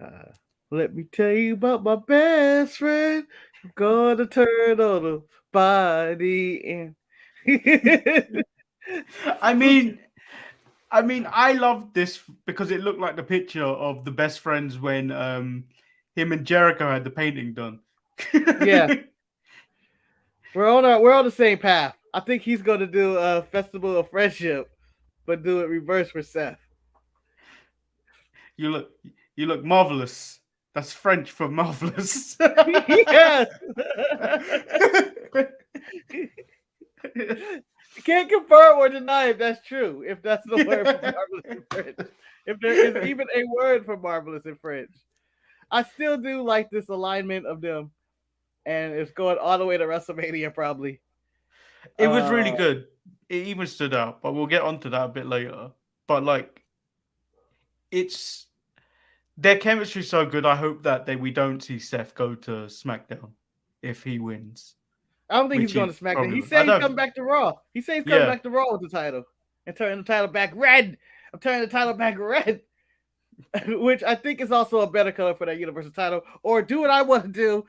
Uh, Let me tell you about my best friend. I'm gonna turn on the body and I mean, I love this because it looked like the picture of the best friends when him and Jericho had the painting done. yeah, we're on the same path. I think he's gonna do a festival of friendship, but do it reverse for Seth. you look you look marvelous. That's French for marvelous. Yes. Can't confirm or deny if that's true. If that's the word for marvelous in French. If there is even a word for marvelous in French. I still do like this alignment of them, and it's going all the way to WrestleMania probably. It was really Uh, good. It even stood out, but we'll get onto that a bit later. But like, it's their chemistry's so good. I hope that we don't see Seth go to SmackDown if he wins, I don't think he's which going he to SmackDown. probably He will. I said he's don't. coming back to Raw. He said he's coming Yeah, back to Raw with the title and turning the title back red. I'm turning the title back red, which I think is also a better color for that Universal title. Or do what I want to do,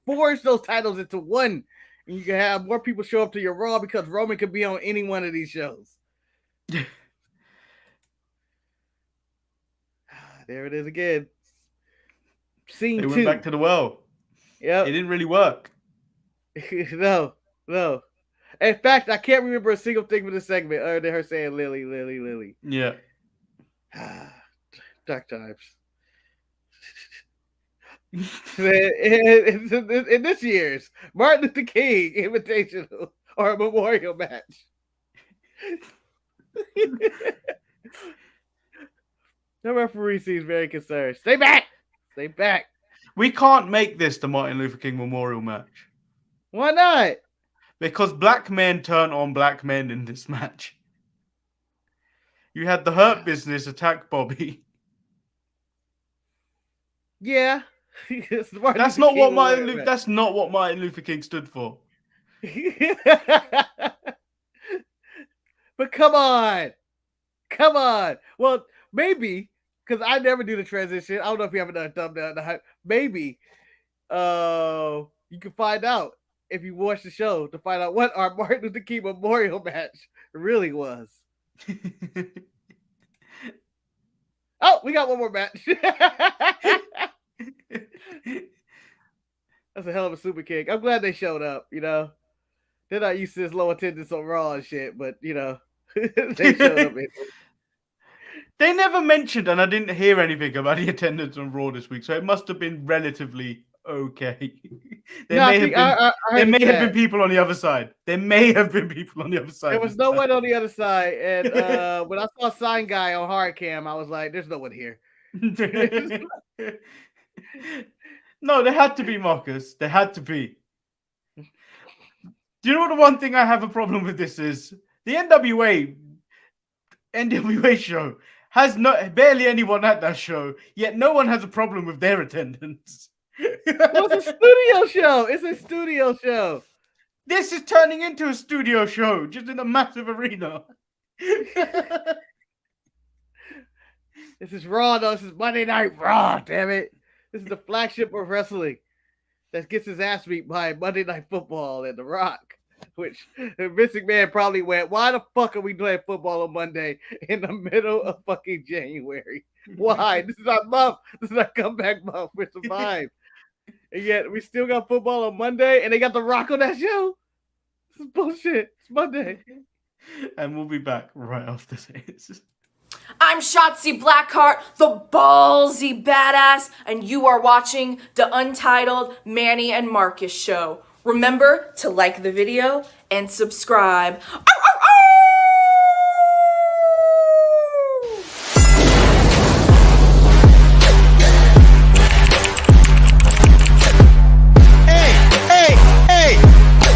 forge those titles into one, and you can have more people show up to your Raw because Roman could be on any one of these shows. There it is again. they Scene went back two. to the well. It Yep. didn't really work. No, no. In fact, I can't remember a single thing from this segment other than her saying Lily, Lily, Lily. Yeah. Dark times. In this year's Martin Luther King Invitational or Memorial match. The referee seems very concerned. Stay back! Stay back. We can't make this the Martin Luther King Memorial match Why not? because black men turn on black men in this match. You had the Hurt Business attack Bobby. Yeah. It's Martin That's Luther not King what Memorial match. That's not what Martin Luther King stood for. But come on. Come on. Well, maybe, because I never do the transition. I don't know if you have another thumbnail. Maybe you can find out if you watch the show to find out what our Martin Luther King Memorial match really was. Oh, we got one more match. That's a hell of a super kick. I'm glad they showed up, you know. They're not used to this low attendance on Raw and shit, but you know, they showed up. They never mentioned, and I didn't hear anything about the attendance on Raw this week, so it must have been relatively okay. There may have been people on the other side. There may have been people on the other side. There was no one on the other side, and when I saw Sign Guy on hard cam, I was like, "There's no one here." No, there had to be, Marcus. There had to be. Do you know what the one thing I have a problem with this is? The NWA show has barely anyone at that show, yet no one has a problem with their attendance. Well, it's a studio show. It's a studio show. This is turning into a studio show, just in a massive arena. This is Raw, though. This is Monday Night Raw, damn it. This is the flagship of wrestling that gets his ass beat by Monday Night Football and The Rock, which Vince McMahon probably went, why the fuck are we playing football on Monday in the middle of fucking January? Why? This is our month. This is our comeback month. We're survived. And yet we still got football on Monday and they got The Rock on that show? This is bullshit. It's Monday. And we'll be back right after this. I'm Shotzi Blackheart, the ballsy badass, and you are watching the Untitled Manny and Marcus Show. Remember to like the video and subscribe. Hey!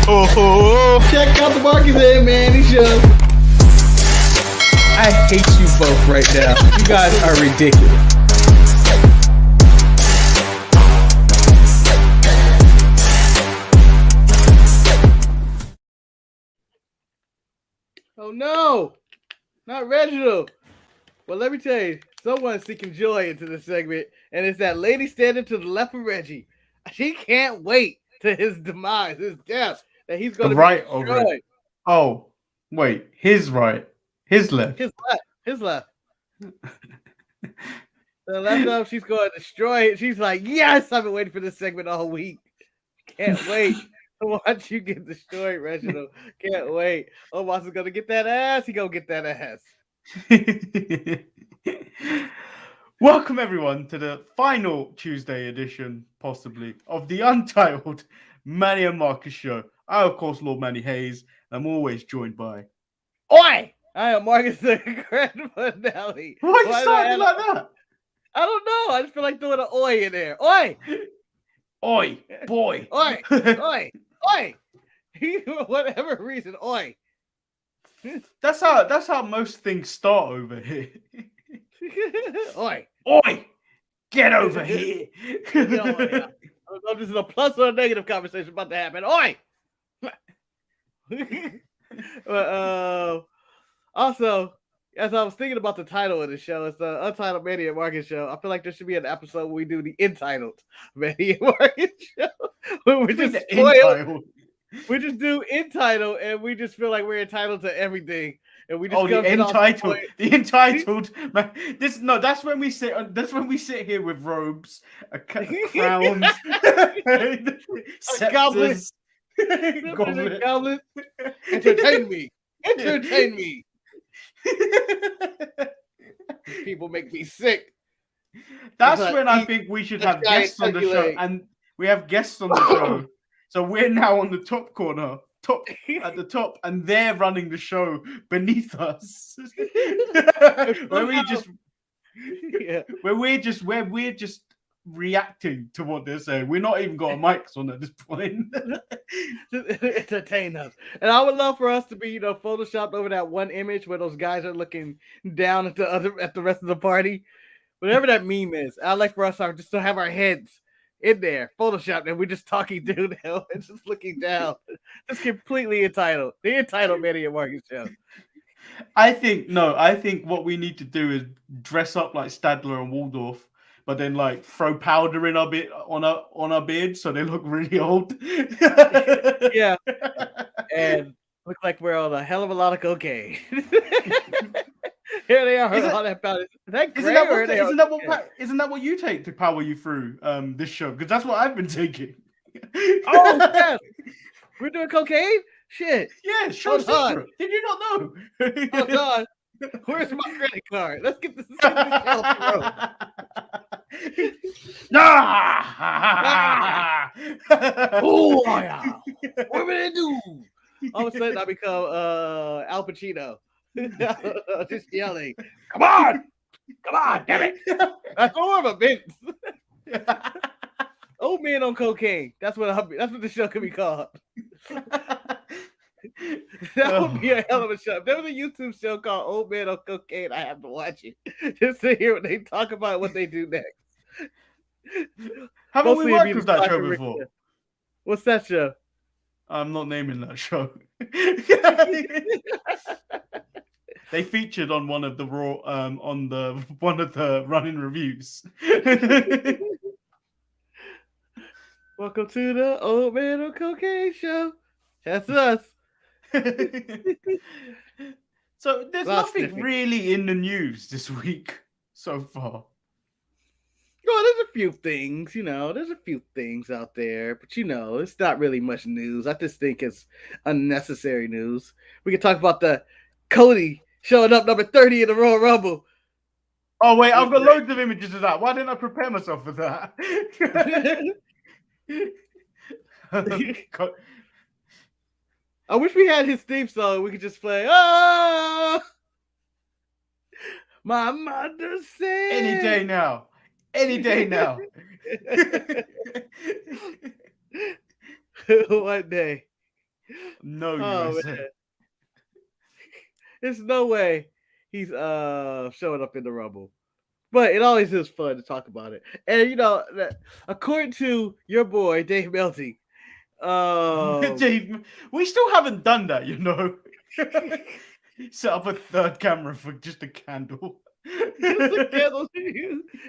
Oh! Check out the Marcus and Manny Show. I hate you both right now. You guys are ridiculous. Oh no! Not Reginald. Well, let me tell you, someone seeking joy into the segment, and it's that lady standing to the left of Reggie. She can't wait to his demise, his death, that he's going to right be over destroyed. it. Oh, wait, his right, his left. His left. The left of, she's going to destroy it. She's like, yes, I've been waiting for this segment all week. Can't wait to watch you get destroyed, Reginald. Can't wait. Omos is going to get that ass. He going to get that ass. Welcome, everyone, to the final Tuesday edition, possibly, of the Untitled Manny and Marcus show. I, of course, Lord Manny Hayes. I'm always joined by... Oi! I am Marcus the Grand Finale. Why are you starting like that? I don't know. I just feel like throwing an oi in there. Oi! Oi, boy. Oi! Oi! Oi! Whatever reason, oi. That's how most things start over here. Oi! Oi! Get over here! Get over here. I don't know if this is a plus or a negative conversation about to happen. Oi! Also, as I was thinking about the title of the show, it's the Untitled Manny and Marcus show. I feel like there should be an episode where we do the entitled Manny and Marcus show. Where we just we just do entitled, and we just feel like we're entitled to everything. And we just the entitled. Man, that's when we sit. That's when we sit here with robes, crowns, scepters, goblet. Entertain me. Entertain me. People make me sick. That's when I think we should have guests on the show, and we have guests on the show. So we're now on the top corner, at the top, and they're running the show beneath us. where we're just reacting to what they're saying. We're not even got our mics on at this point. Entertain us. And I would love for us to be, photoshopped over that one image where those guys are looking down at the rest of the party. Whatever that meme is. I'd like for us just to have our heads in there, photoshopped, and we're just talking through them and just looking down. Just completely entitled. The Entitled Manny and Marcus show. I think what we need to do is dress up like Stadler and Waldorf, but then throw powder in on our beards so they look really old. Yeah. And look like we're on a hell of a lot of cocaine. Here they are. All that powder. Isn't that what you take to power you through this show? Because that's what I've been taking. Oh, yes. We're doing cocaine? Shit. Yeah, sure. Did you not know? Hold on. Where's my credit card? Let's get this show Oh, yeah. What did I do? All of a sudden, I become Al Pacino. Just yelling, come on, damn it. That's more of a Vince. Old man on cocaine. That's what the show could be called. That would be a hell of a show. If there was a YouTube show called Old Man on Cocaine, I have to watch it just to hear what they talk about, what they do next. Haven't we worked with that show before? What's that show? I'm not naming that show. They featured on one of the one of the running reviews. Welcome to the Old Man on Cocaine show. That's us. So there's nothing really in the news this week so far. Well, there's a few things, there's a few things out there, but it's not really much news. I just think it's unnecessary news. We can talk about the Cody showing up number 30 in the Royal Rumble. Oh, wait, I've got loads of images of that. Why didn't I prepare myself for that? I wish we had his theme song. We could just play, oh, my mother said. Any day now. One day. No, man. There's no way he's showing up in the Rumble. But it always is fun to talk about it. And according to your boy Dave Melty, Dave, we still haven't done that, Set up a third camera for just a candle.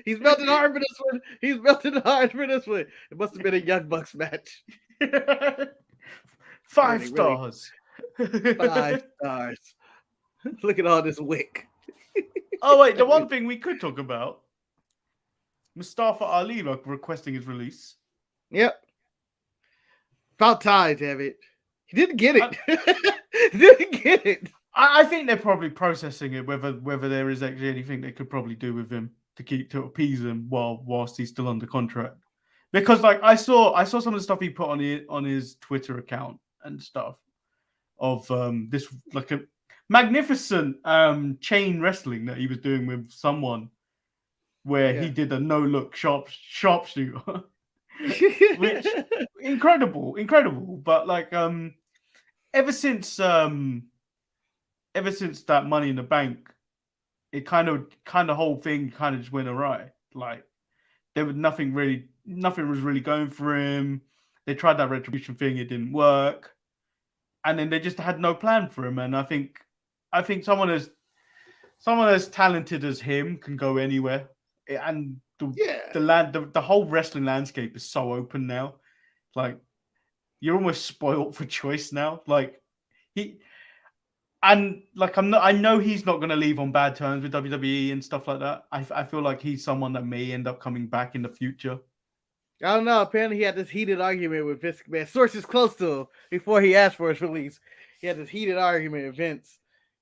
He's melting hard for this one. He's melting hard for this one. It must have been a Young Bucks match. 5 stars. 5 stars. Look at all this wick. Oh wait, the one thing we could talk about: Mustafa Ali requesting his release. Yep. About time, damn it. He didn't get it. He didn't get it. I think they're probably processing it, whether there is actually anything they could probably do with him to appease him whilst he's still under contract. Because like I saw some of the stuff he put on his Twitter account and stuff of this like a magnificent chain wrestling that he was doing with someone where he did a no-look sharpshooter. Which incredible. But like ever since that Money in the Bank, it kind of whole thing kind of just went awry. Like there was nothing was really going for him. They tried that retribution thing, it didn't work. And then they just had no plan for him. And I think someone as talented as him can go anywhere. And the whole wrestling landscape is so open now. Like you're almost spoiled for choice now. Like I know he's not going to leave on bad terms with WWE and stuff like that. I feel like he's someone that may end up coming back in the future. I don't know. Apparently, he had this heated argument with Vince McMahon. Sources close to him before he asked for his release. He had this heated argument with Vince.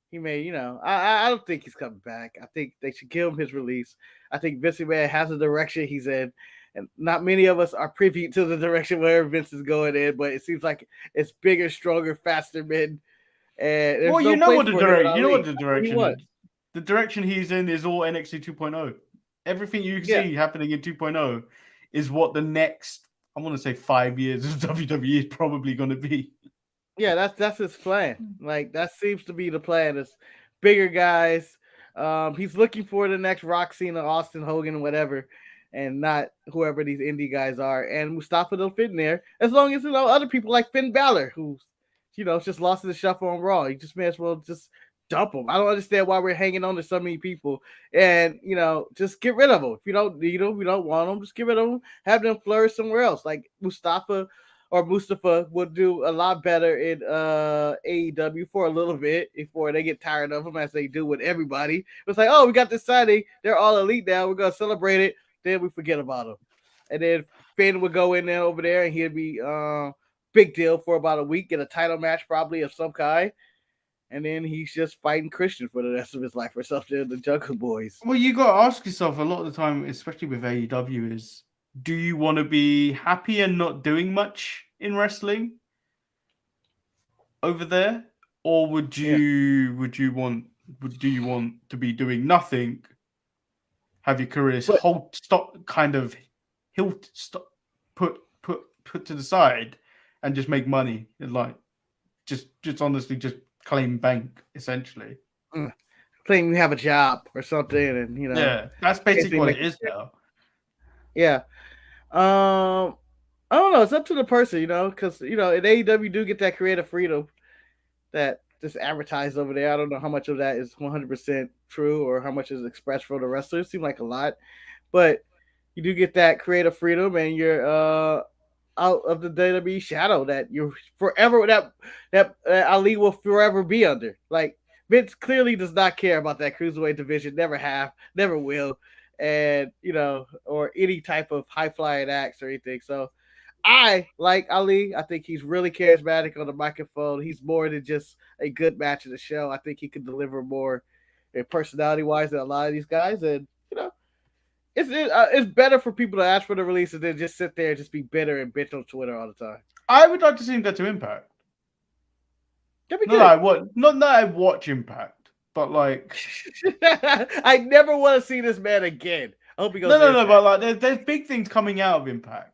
He may, I don't think he's coming back. I think they should give him his release. I think Vince McMahon has a direction he's in, and not many of us are privy to the direction where Vince is going in. But it seems like it's bigger, stronger, faster men. And well, you know what the direction is. The direction he's in is all NXT 2.0. Everything you see happening in 2.0 is what the next, I want to say 5 years of WWE is probably going to be. Yeah, that's his plan. Like that seems to be the plan. Is bigger guys. He's looking for the next Rock Cena, Austin, Hogan, whatever, and not whoever these indie guys are. And Mustafa will fit in there as long as other people like Finn Balor, who's just lost in the shuffle on Raw. You just may as well just dump them. I don't understand why we're hanging on to so many people, and just get rid of them. If you don't need them, we don't want them. Just get rid of them. Have them flourish somewhere else. Like Mustafa would do a lot better in AEW for a little bit before they get tired of him, as they do with everybody. It's like, oh, we got this signing. They're all elite now. We're gonna celebrate it. Then we forget about them, and then Finn would go in there over there, and he'd be big deal for about a week, get a title match probably of some kind. And then he's just fighting Christian for the rest of his life or something, the Jungle Boys. Well, you got to ask yourself a lot of the time, especially with AEW, is do you want to be happy and not doing much in wrestling over there? Or do you want to be doing nothing, have your career put to the side and just make money and like just honestly just claim bank essentially. Claim you have a job or something, and yeah, that's basically what it is now. Yeah, I don't know. It's up to the person, because in AEW do get that creative freedom that just advertised over there. I don't know how much of that is 100% true or how much is expressed from the wrestler. It seems like a lot, but you do get that creative freedom, and you're out of the WWE shadow that you're forever that Ali will forever be under. Like Vince clearly does not care about that cruiserweight division, never have, never will, and or any type of high flying acts or anything. So I like Ali. I think he's really charismatic on the microphone. He's more than just a good match of the show. I think he can deliver more personality wise than a lot of these guys, and it's better for people to ask for the releases than just sit there and just be bitter and bitch on Twitter all the time. I would like to see him get to Impact. That'd be good. Not that I watch Impact, but like I never want to see this man again. I hope he goes. No, but like there's big things coming out of Impact.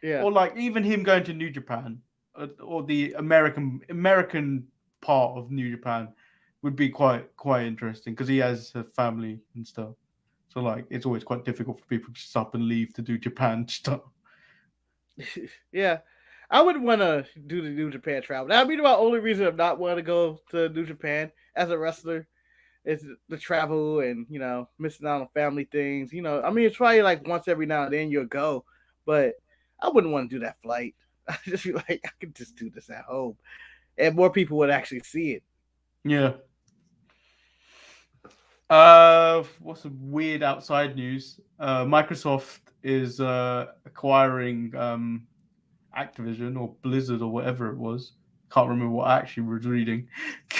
Yeah. Or like even him going to New Japan or the American part of New Japan would be quite interesting because he has a family and stuff. So like it's always quite difficult for people to just up and leave to do Japan stuff. Yeah. I wouldn't want to do the New Japan travel. That would be my only reason of not wanting to go to New Japan as a wrestler. it's the travel and missing out on family things. I mean, it's probably like once every now and then you'll go, but I wouldn't want to do that flight. I just feel like I could just do this at home, and more people would actually see it. Yeah. What's some weird outside news? Microsoft is acquiring Activision or Blizzard or whatever it was. Can't remember what I actually was reading.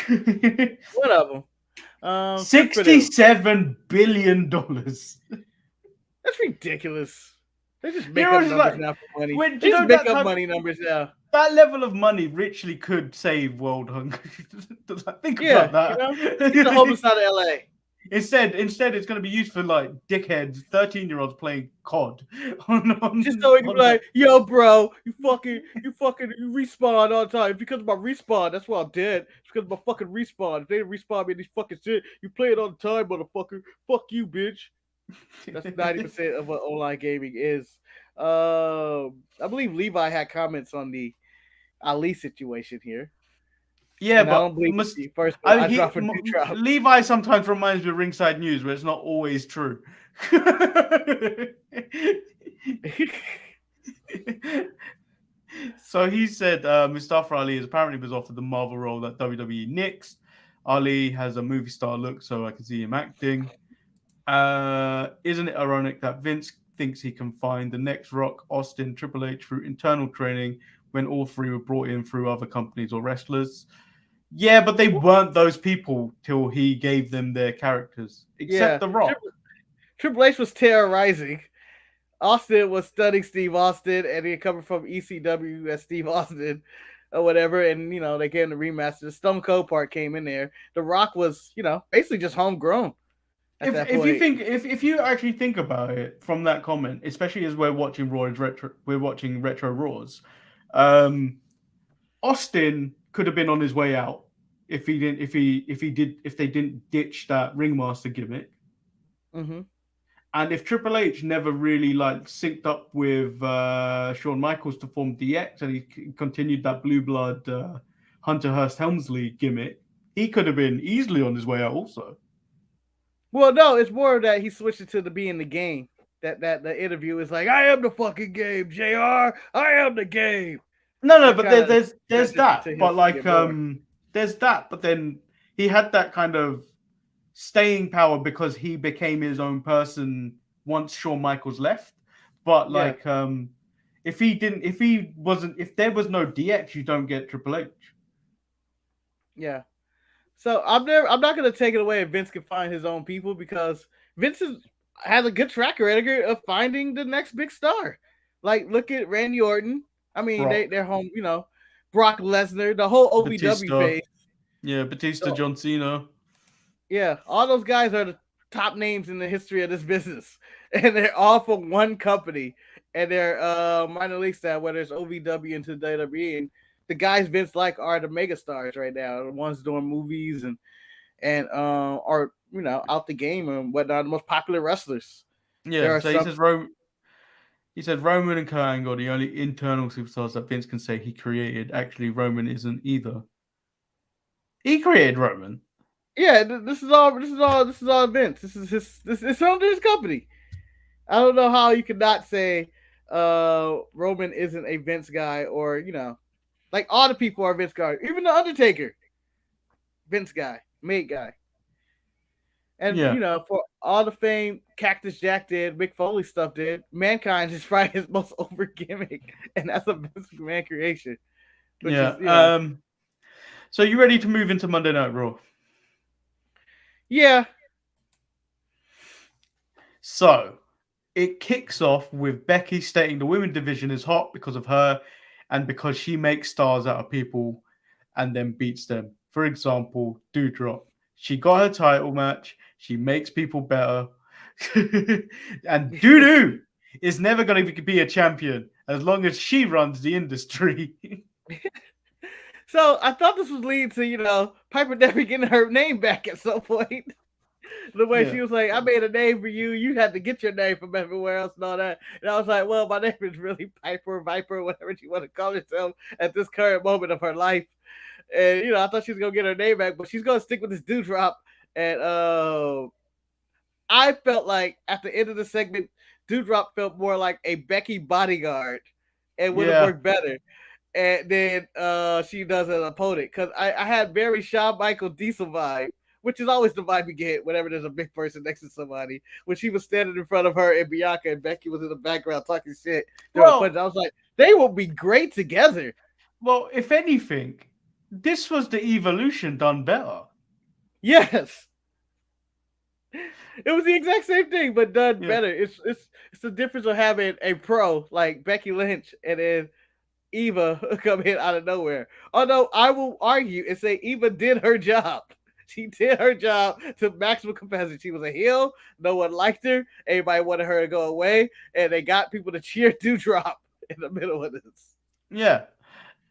One of them. $67 billion. That's ridiculous. They just make up numbers now for money. They just make up money numbers now. That level of money richly could save world hunger. Think about that. It's the homeless out of LA. Instead, it's going to be used for like dickheads, 13-year-olds playing COD. Just so he can be like, yo, bro, you respawn all the time. It's because of my respawn. That's why I'm dead. It's because of my fucking respawn. If they didn't respawn me in these fucking shit, you play it all the time, motherfucker. Fuck you, bitch. That's 90% of what online gaming is. I believe Levi had comments on the Ali situation here. Yeah, and but I don't believe first. Levi sometimes reminds me of Ringside News, where it's not always true. So he said Mustafa Ali apparently was offered the Marvel role that WWE nixed. Ali has a movie star look, so I can see him acting. Isn't it ironic that Vince thinks he can find the next Rock, Austin, Triple H through internal training when all three were brought in through other companies or wrestlers? Yeah, but they weren't those people till he gave them their characters, except The Rock. Triple H was terrorizing. Austin was studying Steve Austin, and he coming from ECW as Steve Austin or whatever, and they gave him the remaster. The Stone Cold part came in there. The Rock was, basically just homegrown. If you actually think about it from that comment, especially as we're watching retro Raws, Austin could have been on his way out if they didn't ditch that ringmaster gimmick. Mm-hmm. And if Triple H never really synced up with Shawn Michaels to form DX, and he continued that blue blood Hunter Hearst Helmsley gimmick, he could have been easily on his way out also. Well, no, it's more that he switched it to the being the game. That the interview is like, I am the fucking game, JR. I am the game. No, but there's that. But there's that. But then he had that kind of staying power because he became his own person once Shawn Michaels left. But if there was no DX, you don't get Triple H. Yeah. So I'm not gonna take it away if Vince can find his own people, because Vince has a good track record of finding the next big star. Like, look at Randy Orton. I mean, they're home. Brock Lesnar, the whole OVW phase. Yeah, Batista, John Cena. Yeah, all those guys are the top names in the history of this business, and they're all from one company, and they're minor league staff, whether it's OVW into WWE. And the guys Vince are the mega stars right now, the ones doing movies and are out the game and whatnot, the most popular wrestlers. Yeah, so he said Roman and Kurt Angle are the only internal superstars that Vince can say he created. Actually, Roman isn't either. He created Roman. Yeah, this is all Vince. It's under his company. I don't know how you could not say Roman isn't a Vince guy, or all the people are Vince guys. Even the Undertaker, Vince guy, made guy. And for all the fame Cactus Jack did, Mick Foley stuff did, Mankind is probably his most over gimmick, and that's a Vince McMahon creation. So you ready to move into Monday Night Raw? Yeah. So it kicks off with Becky stating the women's division is hot because of her and because she makes stars out of people and then beats them. For example, Doudrop. She got her title match. She makes people better. And Doudou is never going to be a champion as long as she runs the industry. So I thought this was leading to, Piper never getting her name back at some point. The way she was like, I made a name for you. You had to get your name from everywhere else and all that. And I was like, well, my name is really Piper, Viper, whatever you want to call yourself at this current moment of her life. And, I thought she was going to get her name back, but she's going to stick with this Doudrop And I felt like at the end of the segment, Doudrop felt more like a Becky bodyguard and would have worked better. And then she does an opponent. Because I had very Shawn Michael Diesel vibe, which is always the vibe you get whenever there's a big person next to somebody. When she was standing in front of her and Bianca and Becky was in the background talking shit. I was like, they will be great together. Well, if anything, this was the Evolution done better. Yes. It was the exact same thing, but done better. It's the difference of having a pro like Becky Lynch and then Eva come in out of nowhere. Although I will argue and say Eva did her job. She did her job to maximum capacity. She was a heel. No one liked her. Everybody wanted her to go away, and they got people to cheer Doudrop in the middle of this. Yeah,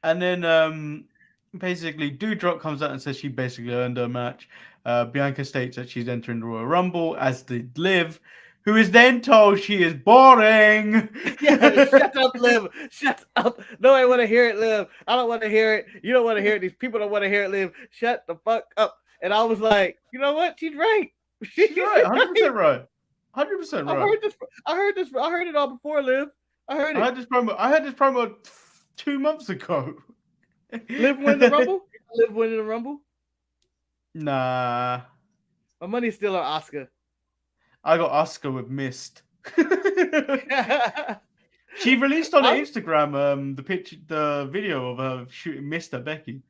and then basically Doudrop comes out and says she basically earned her match. Bianca states that she's entering the Royal Rumble, as did Liv, who is then told she is boring. Yeah, shut up, Liv. Shut up. Nobody want to hear it, Liv. I don't want to hear it. You don't want to hear it. These people don't want to hear it, Liv. Shut the fuck up. And I was like, you know what? She's right. She's right. 100% right. 100% right. I heard it all before, Liv. I heard this promo 2 months ago. Liv win the Rumble? Liv winning the Rumble? Nah. My money's still on Asuka. I got Asuka with Mist. She released on Instagram the video of her shooting Mist at Becky.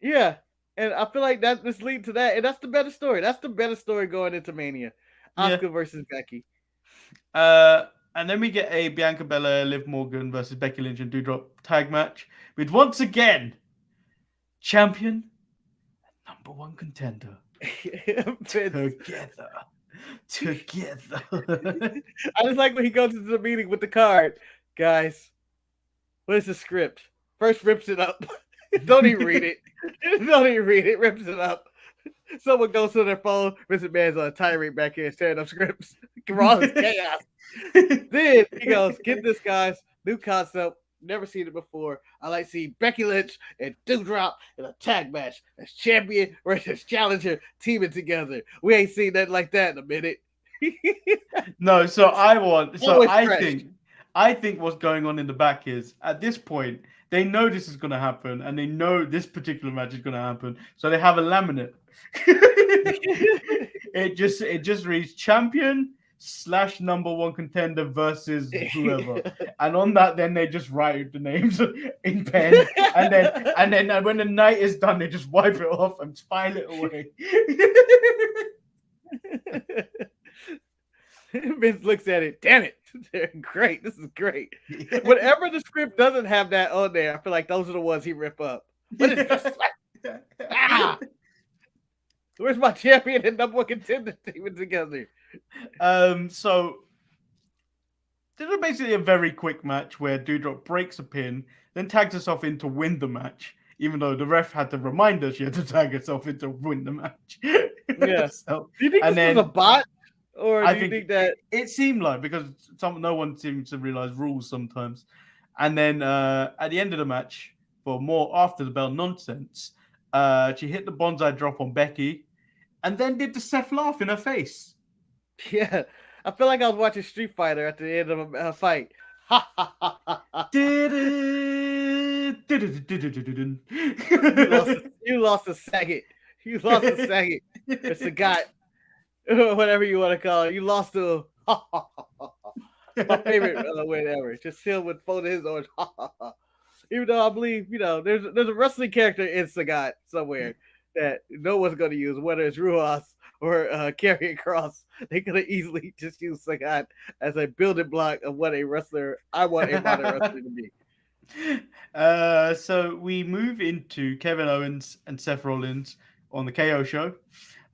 Yeah, and I feel like this leading to that, and that's the better story. That's the better story going into Mania. Asuka versus Becky. And then we get a Bianca Belair, Liv Morgan versus Becky Lynch and Doudrop tag match with once again champion and number one contender together. I just like when he goes into the meeting with the card. Guys, what is the script? First rips it up. Don't even read it. Don't even read it. Rips it up. Someone goes to their phone. Mr. Man's on a tirade back here tearing up scripts. Raw is chaos. Then he goes, get this, guys. New concept. Never seen it before. I like to see Becky Lynch and Doudrop in a tag match as champion versus challenger teaming together. We ain't seen that like that in a minute. No, so I think what's going on in the back is at this point they know this is going to happen and they know this particular match is going to happen, so they have a laminate. It just reads champion / number one contender versus whoever, and on that then they just write the names in pen, and then when the night is done they just wipe it off and file it away. Vince looks at it. Damn it, they're great. This is great. Whenever the script doesn't have that on there, I feel like those are the ones he rip up. What is this? Where's my champion and number one contender teaming together? So this was basically a very quick match where Doudrop breaks a pin, then tags herself in to win the match, even though the ref had to remind her she had to tag herself in to win the match. Yeah. So, do you think this was a bot? Or do you think that it seemed like, because no one seems to realize rules sometimes. And then at the end of the match, for more after the bell nonsense, she hit the bonsai drop on Becky and then did the Seth laugh in her face. Yeah, I feel like I was watching Street Fighter at the end of a fight. You lost a second. You lost a second. It's a guy. Whatever you want to call it. You lost to my favorite win ever. Just him with both of his own. Even though I believe, there's a wrestling character in Sagat somewhere that no one's going to use, whether it's Ruas or Karrion Kross. They could have easily just used Sagat as a building block of what a wrestler I want a modern wrestler to be. So we move into Kevin Owens and Seth Rollins on the KO show.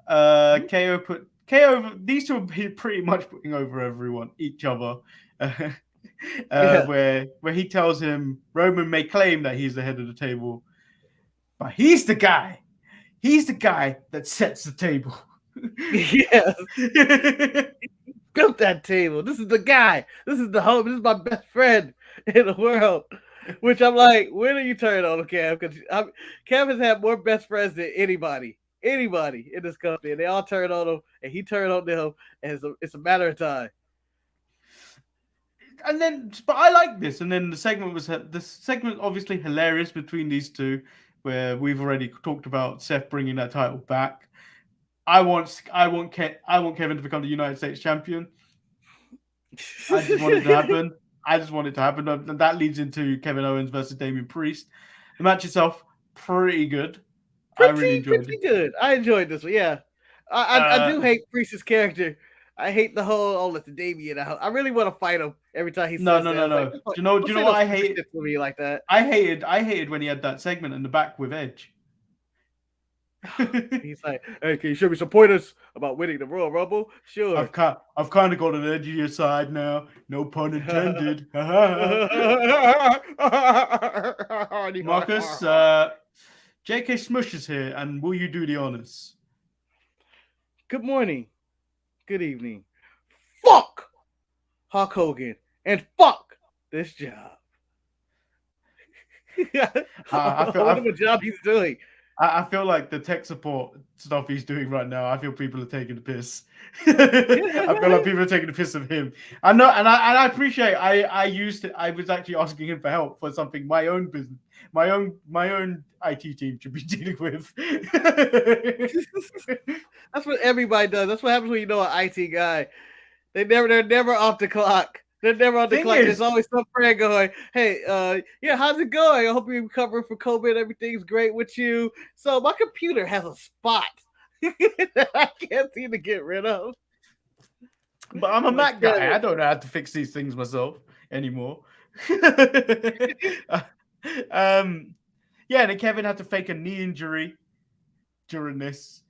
KO, these two are pretty much putting over each other. Where he tells him Roman may claim that he's the head of the table, but he's the guy. He's the guy that sets the table. Yes. Built that table. This is the guy. This is the home. This is my best friend in the world. Which I'm like, when are you turning on Kev? Because Kev has had more best friends than anybody. anybody in this company, and they all turned on him, and he turned on them, and it's a matter of time. And then, but I like this. And then the segment obviously hilarious between these two, where we've already talked about Seth bringing that title back. I want Kevin to become the United States champion. I just want it to happen. And that leads into Kevin Owens versus Damian Priest. The match itself, pretty good. I really enjoyed it. Good. I enjoyed this one. Yeah, I do hate Priest's character. I hate the whole let the Damian out. I really want to fight him every time he says no. Like, do you know what I hate? For me like that. I hated when he had that segment in the back with Edge. He's like, "Hey, can you show me some pointers about winning the Royal Rumble?" Sure. I've kind of got an edgier side now. No pun intended. Marcus, J.K. Smush is here, and will you do the honors? Good morning. Good evening. Fuck Hulk Hogan and fuck this job. What job he's doing. I feel like the tech support stuff he's doing right now, I feel people are taking the piss. I feel like people are taking the piss of him. I know, and I appreciate. I used it. I was actually asking him for help for something my own business, my own IT team should be dealing with. That's what everybody does. That's what happens when you know an IT guy. They're never off the clock. They're never on the clock. There's always some friend going, "Hey, yeah, how's it going? I hope you're recovering from COVID. Everything's great with you." So my computer has a spot that I can't seem to get rid of. But I'm a Mac guy. I don't know how to fix these things myself anymore. Yeah, and then Kevin had to fake a knee injury during this,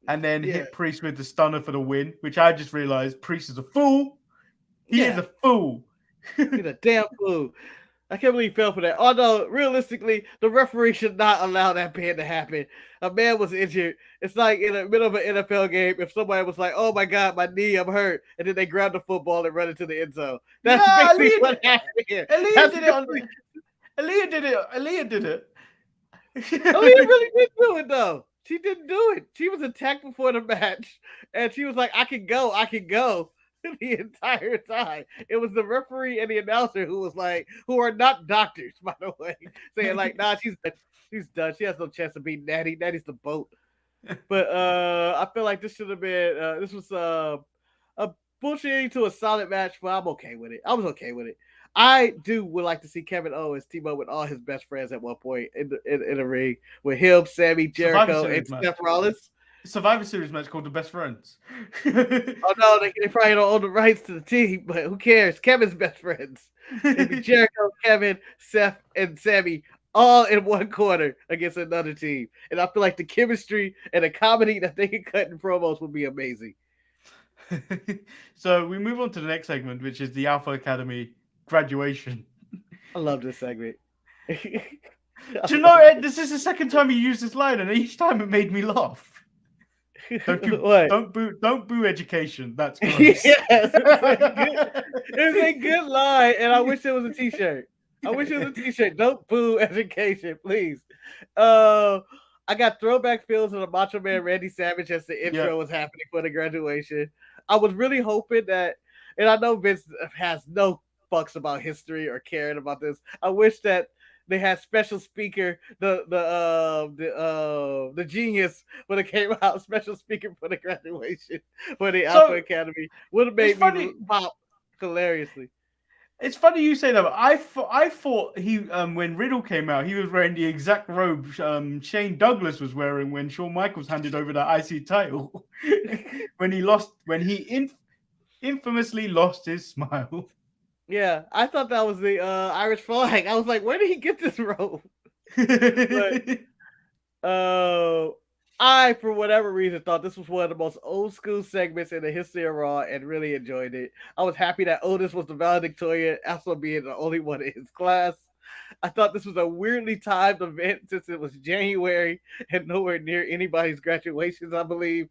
and then hit Priest with the stunner for the win, which I just realized Priest is a fool. He is a fool. He's a damn fool. I can't believe he fell for that. Although, realistically, the referee should not allow that pin to happen. A man was injured. It's like in the middle of an NFL game, if somebody was like, "Oh my God, my knee, I'm hurt," and then they grab the football and run into the end zone. That's basically what happened here. Aaliyah did it. Aaliyah did it. Aaliyah really did do it, though. She didn't do it. She was attacked before the match, and she was like, I can go. The entire time. It was the referee and the announcer who are not doctors, by the way, saying like, "Nah, she's done. She has no chance of beating Natty. Natty's the boat." But I feel like this should have been this was a bullshitting to a solid match, but I'm okay with it. I was okay with it. I would like to see Kevin Owens team up with all his best friends at one point in the ring with him, Sammy, Jericho, and Seth Rollins. Survivor Series match called The Best Friends. Oh no, they probably don't own the rights to the team, but who cares? Kevin's best friends. It'd be Jericho, Kevin, Seth, and Sammy all in one corner against another team. And I feel like the chemistry and the comedy that they can cut in promos would be amazing. So we move on to the next segment, which is the Alpha Academy graduation. I love this segment. Do you know, Ed, this is the second time you used this line, and each time it made me laugh. Don't boo education. That's gross. Yes, it's a good line, and I wish it was a t-shirt. Don't boo education, please. I got throwback feels of the Macho Man Randy Savage as the intro was happening for the graduation. I was really hoping that, and I know Vince has no fucks about history or caring about this. I wish that they had special speaker, the genius when it came out, special speaker for the graduation for the Alpha Academy. Would have made me pop hilariously. It's funny you say that, but I thought he when Riddle came out, he was wearing the exact robe Shane Douglas was wearing when Shawn Michaels handed over the IC title when he infamously lost his smile. Yeah, I thought that was the Irish flag. I was like, where did he get this robe? But, I, for whatever reason, thought this was one of the most old school segments in the history of Raw and really enjoyed it. I was happy that Otis was the valedictorian, also being the only one in his class. I thought this was a weirdly timed event since it was January and nowhere near anybody's graduations, I believe.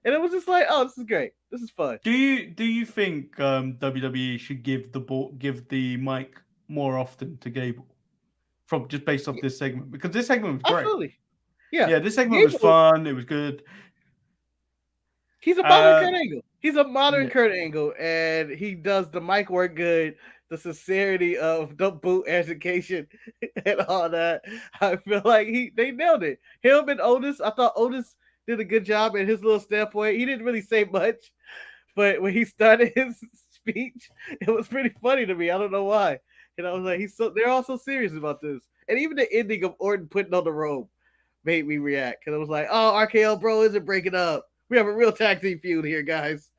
And it was just like, oh, this is great. This is fun. Do you think WWE should give the mic more often to Gable, from just based off this segment? Because this segment was great. Absolutely. Yeah, this segment was fun. It was good. He's a modern Kurt Angle. He's a modern Kurt Angle, and he does the mic work good, the sincerity of the boot education and all that. I feel like they nailed it. Him and Otis, I thought Otis did a good job in his little standpoint. He didn't really say much, but when he started his speech, it was pretty funny to me. I don't know why. And I was like, they're all so serious about this. And even the ending of Orton putting on the robe made me react. Because I was like, oh, RKO bro isn't breaking up. We have a real tag team feud here, guys.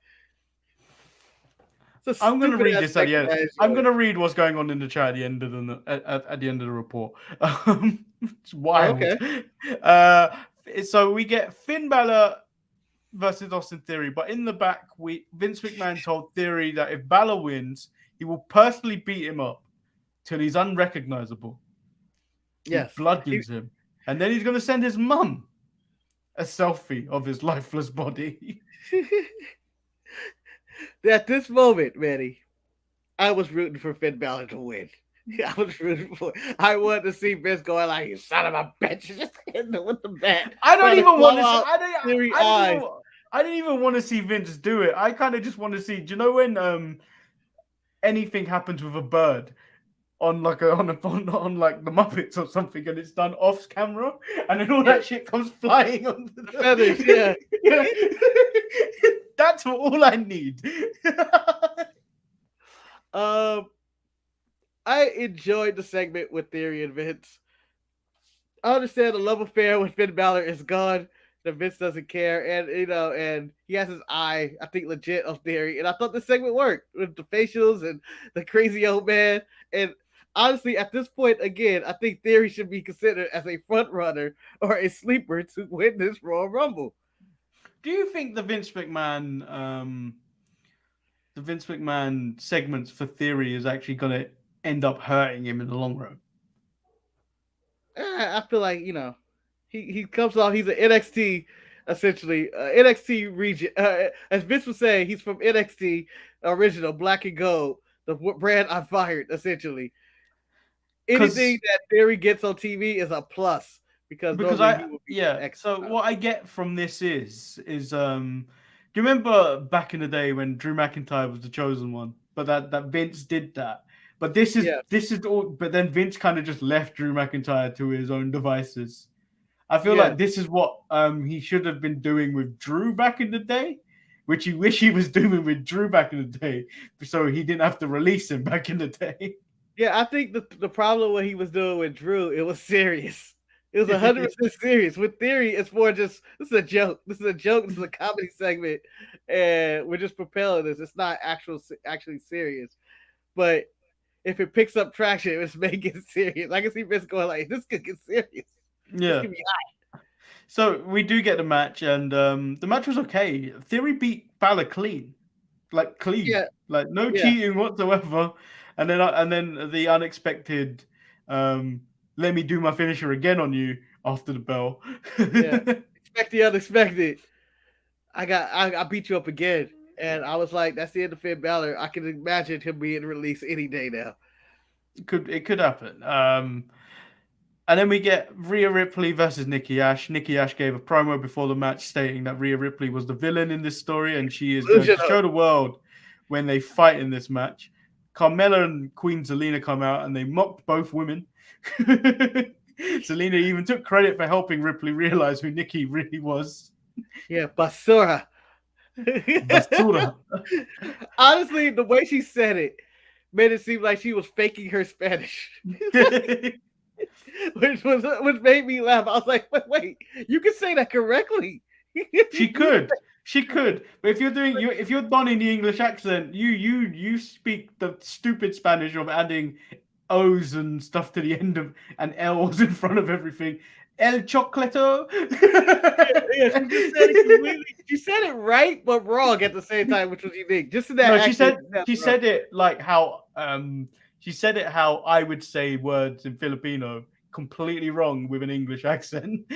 I'm going to read this at the end. I'm going to read what's going on in the chat at the end of the report. It's wild. Okay. So we get Finn Balor versus Austin Theory, but in the back, Vince McMahon told Theory that if Balor wins, he will personally beat him up till he's unrecognizable. Yes, he bludgeons him, and then he's going to send his mum a selfie of his lifeless body. At this moment, Manny, I was rooting for Finn Balor to win. I was rooting for. I wanted to see Vince going like, "You son of a bitch!" Just hitting him with the bat. I don't even want to. I didn't even want to see Vince do it. I kind of just want to see. Do you know when anything happens with a bird on like the Muppets or something, and it's done off camera, and then all that shit comes flying on the feathers? Yeah. That's all I need. I enjoyed the segment with Theory and Vince. I understand the love affair with Finn Balor is gone. That Vince doesn't care, and and he has his eye, I think, legit of Theory. And I thought the segment worked with the facials and the crazy old man. And honestly, at this point, again, I think Theory should be considered as a front runner or a sleeper to win this Royal Rumble. Do you think the Vince McMahon segments for Theory is actually going to end up hurting him in the long run? I feel like, he comes off, he's an NXT, essentially, NXT region. As Vince was saying, he's from NXT original, Black and Gold, the brand I fired, essentially. Anything that Theory gets on TV is a plus. So what I get from this is do you remember back in the day when Drew McIntyre was the chosen one, but that Vince did that? But this is all. But then Vince kind of just left Drew McIntyre to his own devices. I feel like this is what he should have been doing with Drew back in the day, which he wish he was doing with Drew back in the day, so he didn't have to release him back in the day. Yeah, I think the problem what he was doing with Drew, it was serious. It was 100% serious. With Theory, it's more just, this is a joke. This is a joke. This is a comedy segment. And we're just propelling this. It's not actually serious. But if it picks up traction, it's making it serious. I can see Vince going like, this could get serious. Yeah. This could be hot. So we do get the match, and the match was okay. Theory beat Balor clean. Yeah. Like no cheating whatsoever. And then the unexpected let me do my finisher again on you after the bell. Expect the unexpected. I beat you up again. And I was like, that's the end of Finn Balor. I can imagine him being released any day now. It could happen. And then we get Rhea Ripley versus Nikki Ash. Nikki Ash gave a promo before the match stating that Rhea Ripley was the villain in this story, and she is going to show the world when they fight in this match. Carmella and Queen Zelina come out, and they mocked both women. Zelina even took credit for helping Ripley realize who Nikki really was. Yeah, basura. Honestly, the way she said it made it seem like she was faking her Spanish. which made me laugh. I was like, wait, you can say that correctly. She could. But if you're donning the English accent, you speak the stupid Spanish of adding O's and stuff to the end of and L's in front of everything. El chocolato. She said it right but wrong at the same time, which was unique. Just in that. No, she said it like how she said it how I would say words in Filipino, completely wrong with an English accent.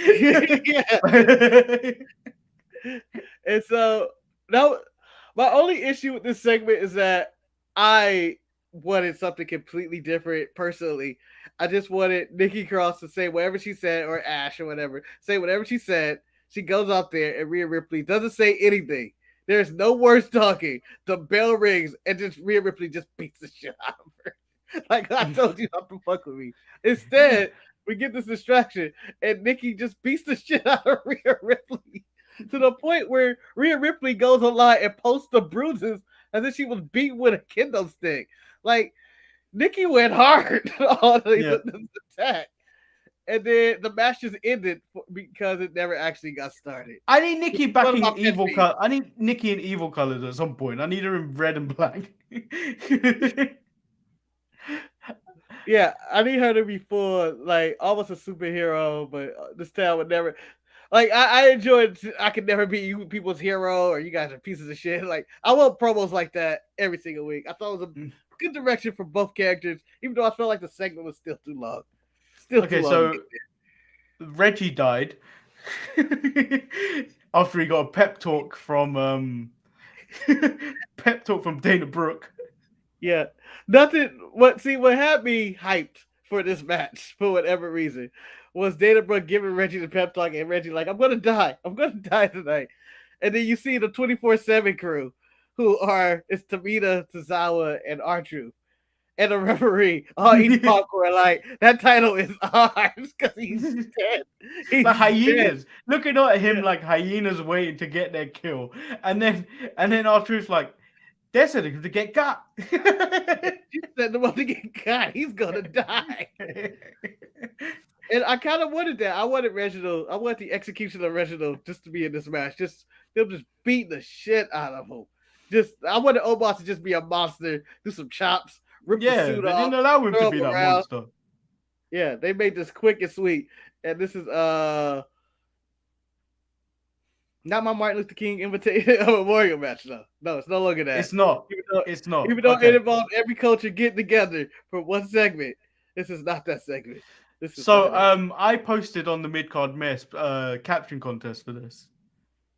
And so now my only issue with this segment is that I wanted something completely different personally. I just wanted Nikki Cross to say whatever she said, or Ash or whatever, say whatever she said. She goes out there and Rhea Ripley doesn't say anything. There's no words talking. The bell rings and just Rhea Ripley just beats the shit out of her. Like I told you not to fuck with me. Instead, we get this distraction and Nikki just beats the shit out of Rhea Ripley to the point where Rhea Ripley goes online and posts the bruises as if she was beaten with a kendo stick. Like Nikki went hard on the attack. And then the match just ended because it never actually got started. I need Nikki back in evil color. I need Nikki in evil colors at some point. I need her in red and black. Yeah, I need her to be full, like almost a superhero, but this town would never. Like I enjoyed. I could never be you people's hero, or you guys are pieces of shit. Like I want promos like that every single week. I thought it was a good direction for both characters, even though I felt like the segment was still too long. Okay, so Reggie died after he got a pep talk from Dana Brooke. Yeah, nothing. What had me hyped for this match for whatever reason was Dana Brooke giving Reggie the pep talk, and Reggie like, I'm gonna die tonight. And then you see the 24/7 crew, who it's Tamina, Tozawa, and R-Truth. And a referee all eating popcorn. Like that title is ours because he's dead. He's like hyenas dead. Looking at him like hyenas waiting to get their kill. And then R-Truth's like, they're setting him to get cut. You set him up to get cut. He's gonna die. And I kind of wanted that. I wanted the execution of Reginald just to be in this match. They'll just beat the shit out of him. I wanted Omos to just be a monster, do some chops. Rip the suit they off, didn't allow him to be that monster. Yeah, they made this quick and sweet. And this is not my Martin Luther King invitation memorial match, though. No, it's no longer that. It's not. Even though it involved every culture getting together for one segment, this is not that segment. I posted on the Midcard Mess caption contest for this.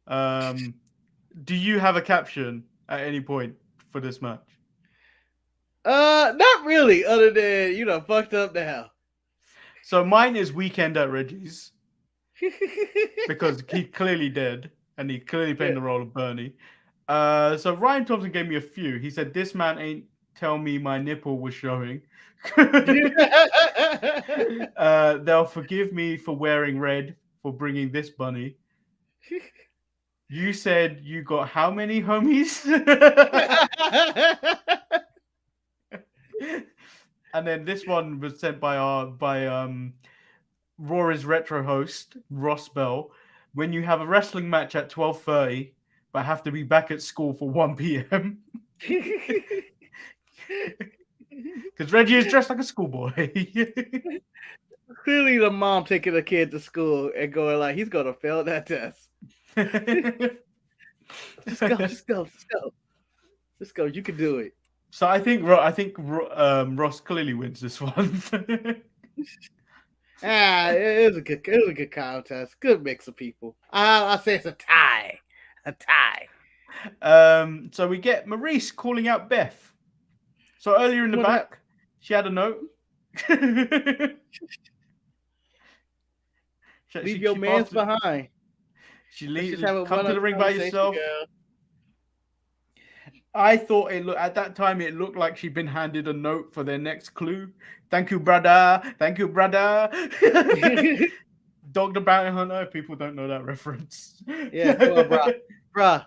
Do you have a caption at any point for this match? Not really, other than, fucked up now. So mine is Weekend at Reggie's. Because he's clearly dead, and he clearly playing the role of Bernie. So Ryan Thompson gave me a few. He said, this man ain't tell me my nipple was showing. They'll forgive me for wearing red, for bringing this bunny. You said you got how many homies? And then this one was sent by Rory's retro host Ross Bell. When you have a wrestling match at 12:30, but have to be back at school for 1 p.m. Because Reggie is dressed like a schoolboy. Clearly, the mom taking the kid to school and going like, he's gonna fail that test. Just go. You can do it. So I think Ross clearly wins this one. It was a good contest. Good mix of people. I'll say it's a tie. So we get Maurice calling out Beth. So earlier in the back, she had a note. Leave your mans behind. She leaves. Come to the ring by yourself. Girl. I thought at that time it looked like she'd been handed a note for their next clue. Thank you, brother. Dog the Bounty Hunter. If people don't know that reference. Yeah, come on, bruh.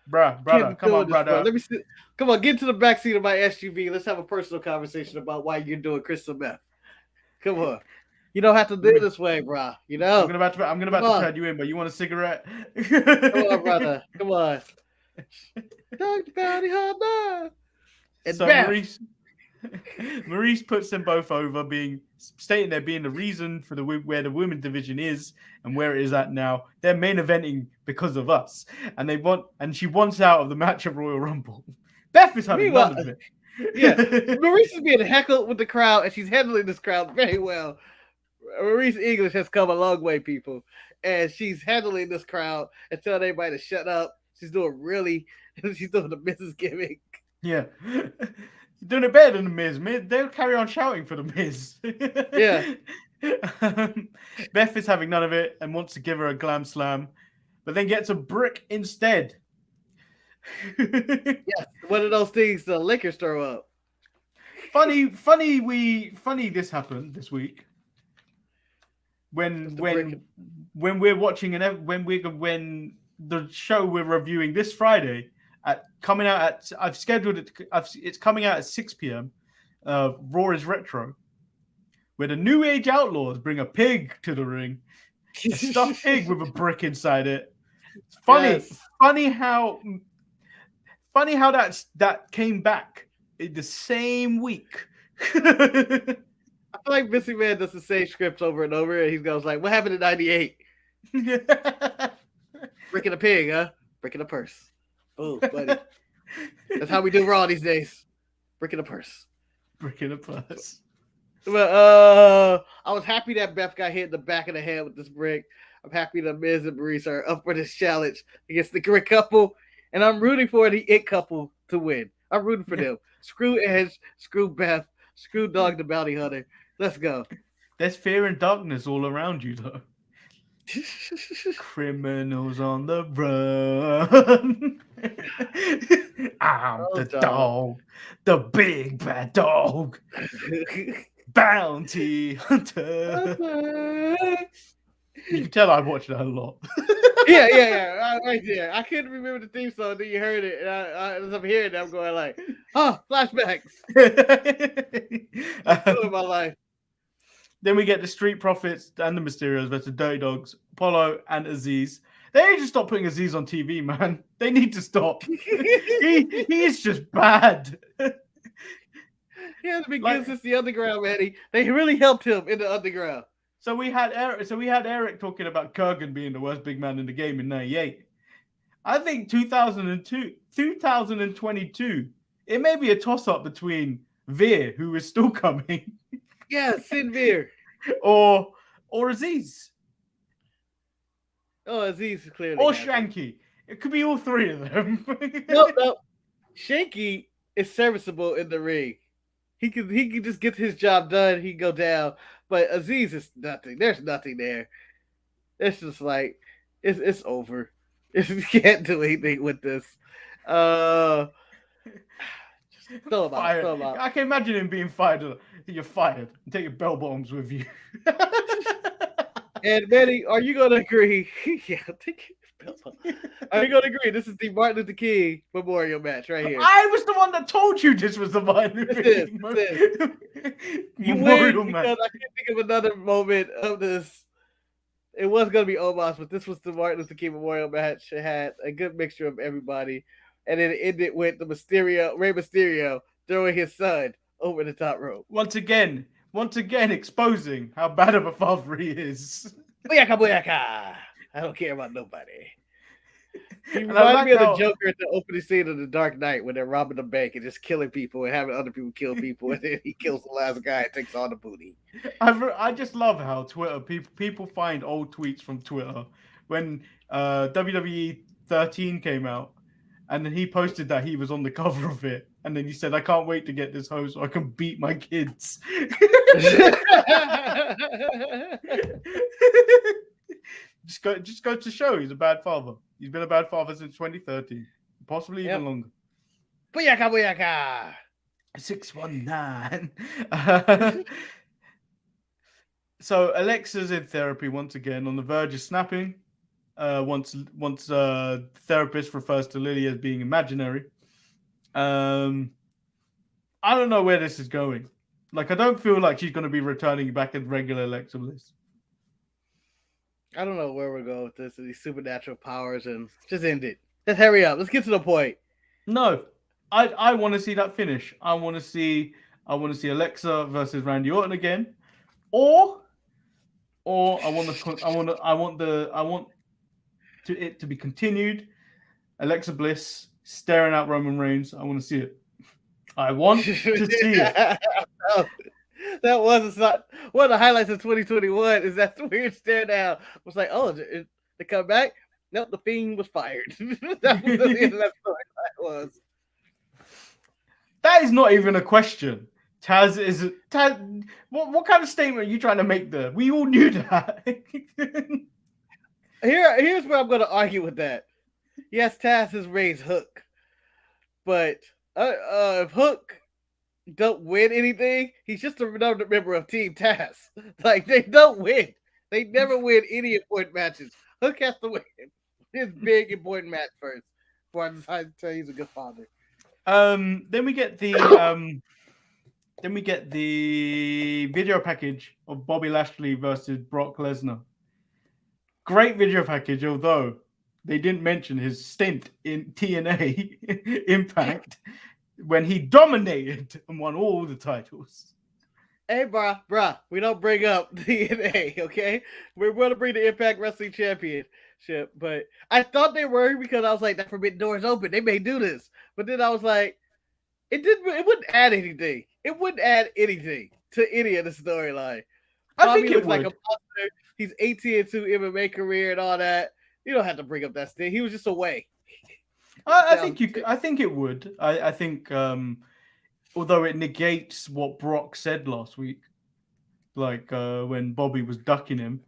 Brother. Come on, brother. Let me see. Come on, get into the backseat of my SUV. Let's have a personal conversation about why you're doing crystal meth. Come on. You don't have to do it this way, bro. You know. I'm about to turn you in, but you want a cigarette? Come on, brother. Come on. Dog the Bounty Hunter. And so Maurice puts them both over, stating they're being the reason for where the women's division is and where it is at now. They're main eventing because of us, and she wants out of the match of Royal Rumble. Beth is having none of it. Yeah, Maurice is being heckled with the crowd, and she's handling this crowd very well. Maurice English has come a long way, people, and she's handling this crowd and telling everybody to shut up. She's doing the Mrs. gimmick. Yeah. doing it better than the Miz. They'll carry on shouting for the Miz. Yeah. Beth is having none of it and wants to give her a glam slam, but then gets a brick instead. Yes, one of those things the Lakers throw up. Funny this happened this week. When we're watching when the show we're reviewing this Friday coming out at I've scheduled it. It's coming out at 6 p.m. Raw is Retro, where the New Age Outlaws bring a pig to the ring, a stuffed pig with a brick inside it. It's funny, Yes. funny how that came back in the same week. I feel like Missy Man does the same scripts over and over, and he goes like, "What happened in '98? Breaking a pig, huh? Breaking a purse. Oh, buddy, that's how we do Raw these days. Breaking a purse. Brick in a purse. But I was happy that Beth got hit in the back of the head with this brick. I'm happy that Miz and Maurice are up for this challenge against the Grit couple, and I'm rooting for the It couple to win. I'm rooting for them. Screw Edge, screw Beth, screw Dog the Bounty Hunter. Let's go. There's fear and darkness all around you, though. Criminals on the run. I'm Oh, the dog. dog, the big bad dog, bounty hunter. You can tell I watched that a lot. yeah. Right there. I couldn't remember the theme song. Then you heard it, and as I'm hearing it, I'm going like, "Oh, flashbacks." In my life. Then we get the Street Profits and the Mysterios versus Dirty Dogs, Apollo and Aziz. They need to stop putting Aziz on TV, man. They need to stop. he is just bad. He hasn't been good since the Underground, Eddie. They really helped him in the Underground. So we had Eric talking about Kurgan being the worst big man in the game in '98. I think 2022, it may be a toss-up between Veer, who is still coming, Yeah, Sin Veer. or Aziz, Oh, Aziz is clearly. or has it. Shanky. It could be all three of them. No. Shanky is serviceable in the ring. He can just get his job done. He can go down. But Aziz is nothing. There's nothing there. It's just like it's over. You can't do anything with this. Just throw him out. Throw him out. I can imagine him being fired. You're fired. Take your bell bottoms with you. And Manny, are you gonna agree? Yeah, take your bell bottoms. Are you gonna agree? This is the Martin Luther King Memorial match right here. I was the one that told you this was the Martin Luther This King You Memorial win match. because I can't think of another moment of this. It was gonna be Omos, but this was the Martin Luther King Memorial match. It had a good mixture of everybody, and then it ended with the Rey Mysterio throwing his son over the top rope. Once again exposing how bad of a father he is. Booyaka! I don't care about nobody. He And I reminds like me of the how- Joker at the opening scene of The Dark Knight when they're robbing the bank and just killing people and having other people kill people, and then he kills the last guy and takes all the booty. I just love how Twitter people find old tweets from Twitter when WWE 13 came out, and then he posted that he was on the cover of it, and then he said, "I can't wait to get this home so I can beat my kids." just go to show he's a bad father. He's been a bad father since 2013, possibly even longer. Booyaka! 619. So Alexa's in therapy once again, on the verge of snapping. Once therapist refers to Lily as being imaginary. I don't know where this is going. Like, I don't feel like she's going to be returning back as regular Alexa Bliss. I don't know where we're going with this, these supernatural powers, and just end it. Let's hurry up. Let's get to the point. No, I want to see that finish. I want to see Alexa versus Randy Orton again, or I want it to be continued. Alexa Bliss staring at Roman Reigns. I want to see it. I want to see it. That was not one of the highlights of 2021. Is that weird stare down? I was like, oh, they come back? Nope, the Fiend was fired. That was the end of that story. That is not even a question. Taz is Taz. What kind of statement are you trying to make there? We all knew that. Here's where I'm going to argue with that. Yes, Taz has raised Hook, but if Hook don't win anything, he's just another member of Team Taz. Like, they don't win. They never win any important matches. Hook has to win his big important match first before I decide to tell you he's a good father. Then we get the video package of Bobby Lashley versus Brock Lesnar. Great video package, although they didn't mention his stint in TNA Impact when he dominated and won all the titles. Hey, bruh, we don't bring up TNA, okay? We're going to bring the Impact Wrestling Championship, but I thought they were because I was like, that Forbidden Door's open. They may do this. But then I was like, it wouldn't add anything. It wouldn't add anything to any of the storyline. I think it would. Like a monster. He's 18-2 MMA career and all that. You don't have to bring up that thing. He was just away. I think it would. I think although it negates what Brock said last week, like when Bobby was ducking him.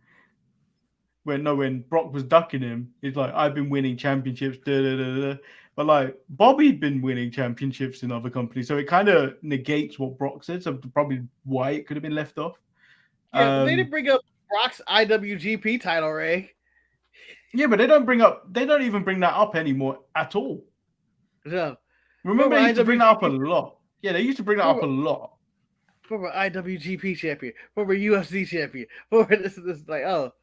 When Brock was ducking him, he's like, I've been winning championships, but like Bobby'd been winning championships in other companies, so it kind of negates what Brock said. So probably why it could have been left off. Yeah, they didn't bring up Brock's IWGP title, Ray. Yeah, but they don't even bring that up anymore at all. No. Remember they used to bring that up a lot. Yeah, they used to bring that up a lot. Former IWGP champion, former UFC champion, former this like, oh.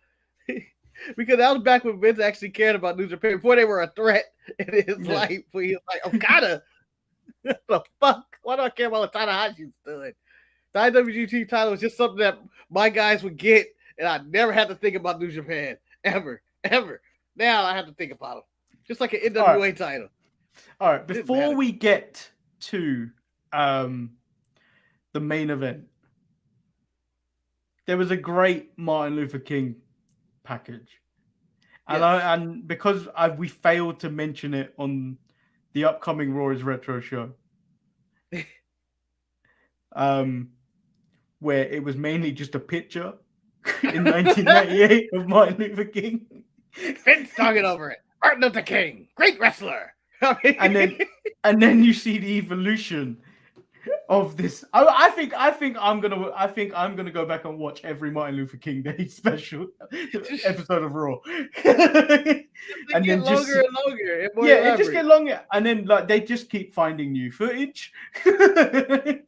Because that was back when Vince actually cared about New Japan before they were a threat in his life. Where he was like, Okada, what the fuck? Why do I care about what Tanahashi's doing? The IWGP title was just something that my guys would get, and I never had to think about New Japan. Ever. Now I have to think about them. Just like an NWA title. All right, before we get to the main event, there was a great Martin Luther King package. And because we failed to mention it on the upcoming Raw is Retro show, where it was mainly just a picture in 1998 of Martin Luther King. Vince talking over it. Martin Luther King, great wrestler. and then you see the evolution of this. I think I'm gonna go back and watch every Martin Luther King Day special episode of Raw. And then longer and longer. It just get longer, and then like they just keep finding new footage. Don't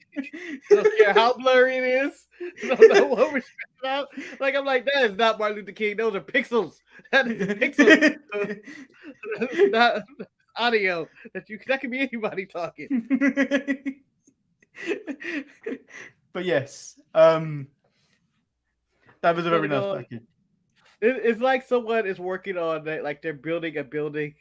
care how blurry it is. Don't know what we're checking out. Like I'm like, that is not Martin Luther King. Those are pixels. That is pixels. That is not audio. That can be anybody talking. But yes, that was a very nice package. It's like someone is working on that, like they're building a building,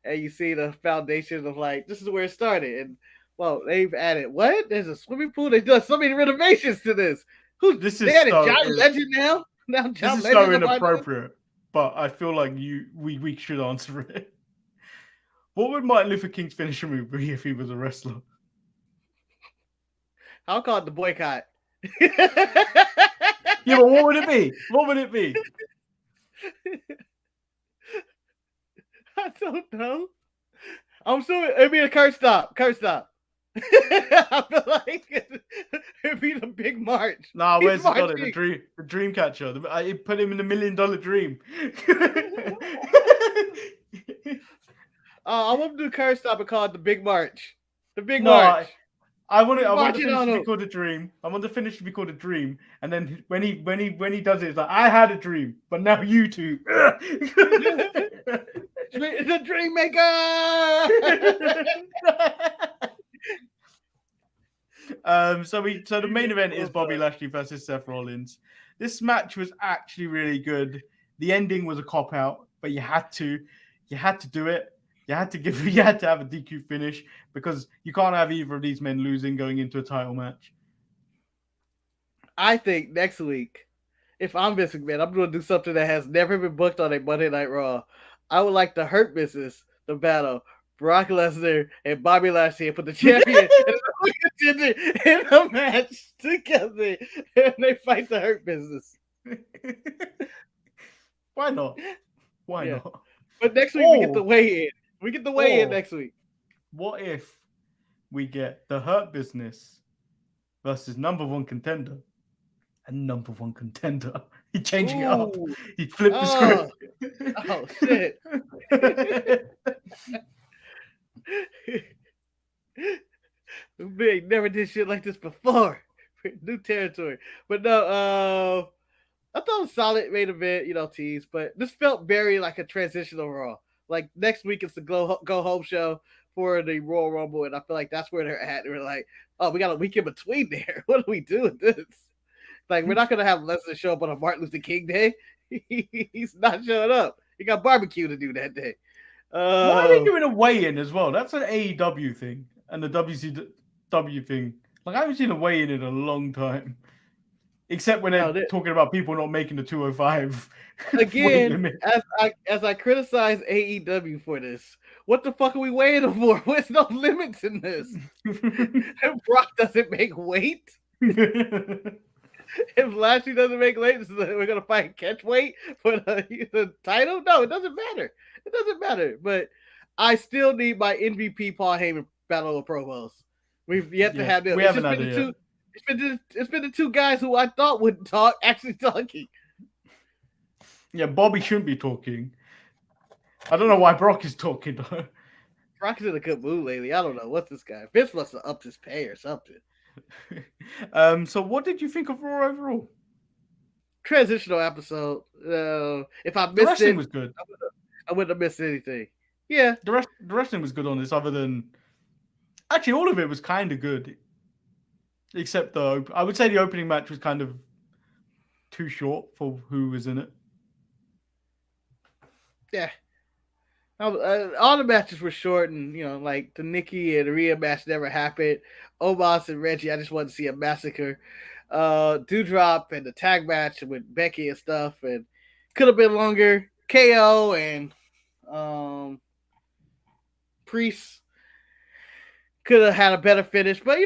and you see the foundation of like this is where it started, and well, they've added what? There's a swimming pool. They've done so many renovations to this. They added John Legend now. Now John this is so inappropriate, but I feel like we should answer it. What would Martin Luther King's finisher move be if he was a wrestler? I'll call it the boycott. Yeah, but what would it be? What would it be? I don't know. I'm sure it'd be a curse stop. I feel like it'd be the big march. Nah, where's got it? The dream catcher. I put him in the $1 million dream. I want to do curse stop and call it the big march. The big march. I want to finish to be called a dream. I want the finish to be called a dream, and then when he does it, it's like I had a dream, but now you two. The dream maker. So the main event is Bobby Lashley versus Seth Rollins. This match was actually really good. The ending was a cop out, but you had to do it. You had to have a DQ finish because you can't have either of these men losing going into a title match. I think next week, if I'm Vince McMahon, I'm going to do something that has never been booked on a Monday Night Raw. I would like the Hurt Business to battle Brock Lesnar and Bobby Lashley put the champion and in a match together, and they fight the Hurt Business. Why not? Why not? But next week we get the weigh in. We get the weigh in next week. What if we get the Hurt Business versus number one contender and number one contender? He's changing it up. He flipped the script. Oh shit. We never did shit like this before. New territory. But no, I thought it was solid main event, tease, but this felt very like a transition overall. Like next week it's the go home show for the Royal Rumble, and I feel like that's where they're at. We're like, oh, we got a week in between there. What do we do with this? Like, we're not gonna have Lesnar show up on a Martin Luther King Day. He's not showing up. He got barbecue to do that day. Why are they doing a weigh-in as well? That's an AEW thing and the WCW thing. Like, I haven't seen a weigh-in in a long time, except when they're talking about people not making the 205. Again, as I criticize AEW for this, what the fuck are we weighing them for? There's no limits in this. And Brock doesn't make weight. If Lashley doesn't make weight, we're gonna fight catch weight for the title. No, it doesn't matter. It doesn't matter. But I still need my MVP Paul Heyman battle of promos. We've yet to have them. We haven't had it yet. It's been the two guys who I thought wouldn't talk actually talking. Yeah, Bobby shouldn't be talking. I don't know why Brock is talking though. Brock is in a good mood lately. I don't know what's this guy. Vince must have upped his pay or something. So what did you think of Raw overall? Transitional episode. If I missed the wrestling it, was good. I wouldn't have missed anything. Yeah, the wrestling was good on this. Other than actually, all of it was kind of good, except I would say the opening match was kind of too short for who was in it. Yeah. All the matches were short, and like the Nikki and Rhea match never happened. Omos and Reggie, I just wanted to see a massacre. Doudrop and the tag match with Becky and stuff, and could have been longer. KO and Priest could have had a better finish, but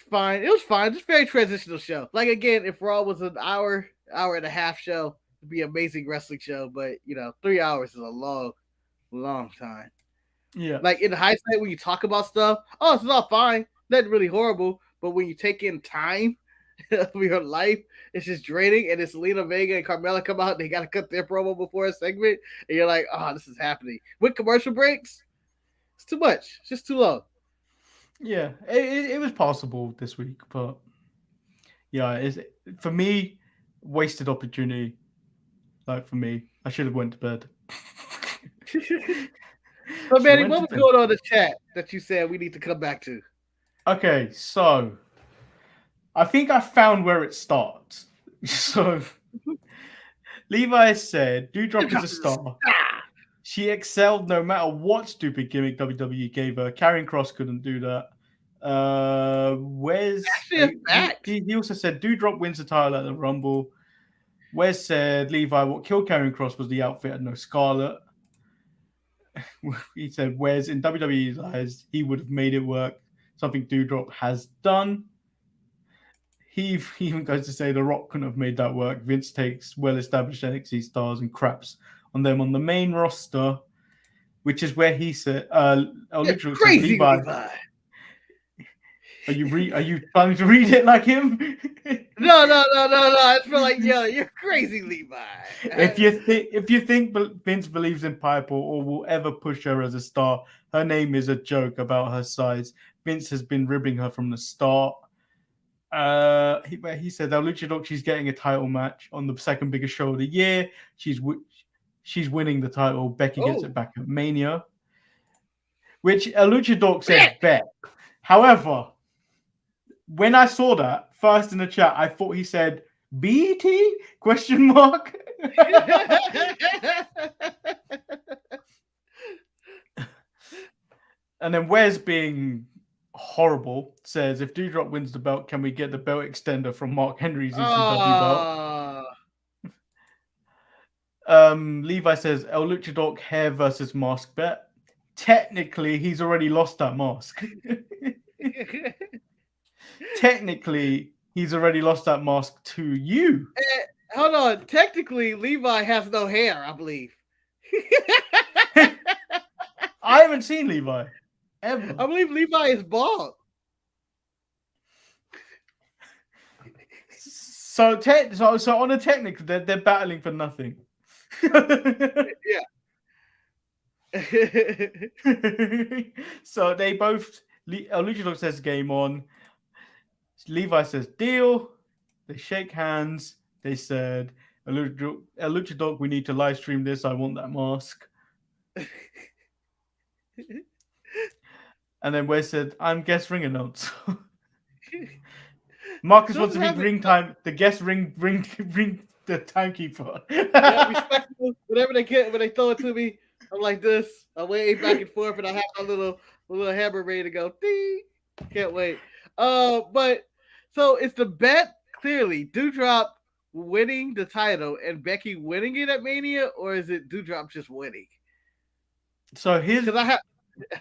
fine. It was fine. Just very transitional show. Like again, if Raw was an hour and a half show, it'd be an amazing wrestling show. But 3 hours is a long time. Yeah. Like in hindsight, when you talk about stuff, it's not fine. Not really horrible. But when you take in time of your life, it's just draining. And it's Lena Vega and Carmella come out and they got to cut their promo before a segment. And you're like, this is happening. With commercial breaks, it's too much. It's just too long. Yeah. It was possible this week. But yeah, for me, wasted opportunity. Like for me, I should have went to bed. But Manny, what was going on in the chat that you said we need to come back to? Okay, so I think I found where it starts. So Levi said, Doudrop is a star. She excelled no matter what stupid gimmick WWE gave her. Karrion Kross couldn't do that. He also said Doudrop wins the title at the Rumble. Wes said, Levi, what killed Karrion Kross was the outfit and no Scarlet. He said, Wes, in WWE's eyes, he would have made it work. Something Doudrop has done. He even goes to say The Rock couldn't have made that work. Vince takes well-established NXT stars and craps on them on the main roster, which is where he said, literally crazy, Levi. Are you trying to read it like him? No. I feel like, you're crazy, Levi. If you think Vince believes in Piper or will ever push her as a star, her name is a joke about her size. Vince has been ribbing her from the start. He said that Lucha she's getting a title match on the second biggest show of the year. She's winning the title. Becky gets it back at Mania, which Lucha Dog said bet. However, when I saw that first in the chat, I thought he said BT ? And then Wes, being horrible, says, if Doudrop wins the belt, can we get the belt extender from Mark Henry's ECW belt? Levi says, El Luchador hair versus mask bet. technically he's already lost that mask. Technically, he's already lost that mask to you. Hold on. Technically, Levi has no hair, I believe. I haven't seen Levi ever. I believe Levi is bald. So on a technical, they're battling for nothing. Yeah. So they both. Luchador says game on. Levi says deal. They shake hands. They said, Luchador, we need to live stream this. I want that mask. And then Wes said, I'm guest ring announcer. Marcus wants to be ring time. The guest ring the timekeeper. Yeah, respectful. Whenever they get, when they throw it to me, I'm like this. I'm waiting back and forth, and I have my little hammer ready to go. Ding! Can't wait. But so it's the bet clearly Doudrop winning the title and Becky winning it at Mania, or is it Doudrop just winning? So here's because I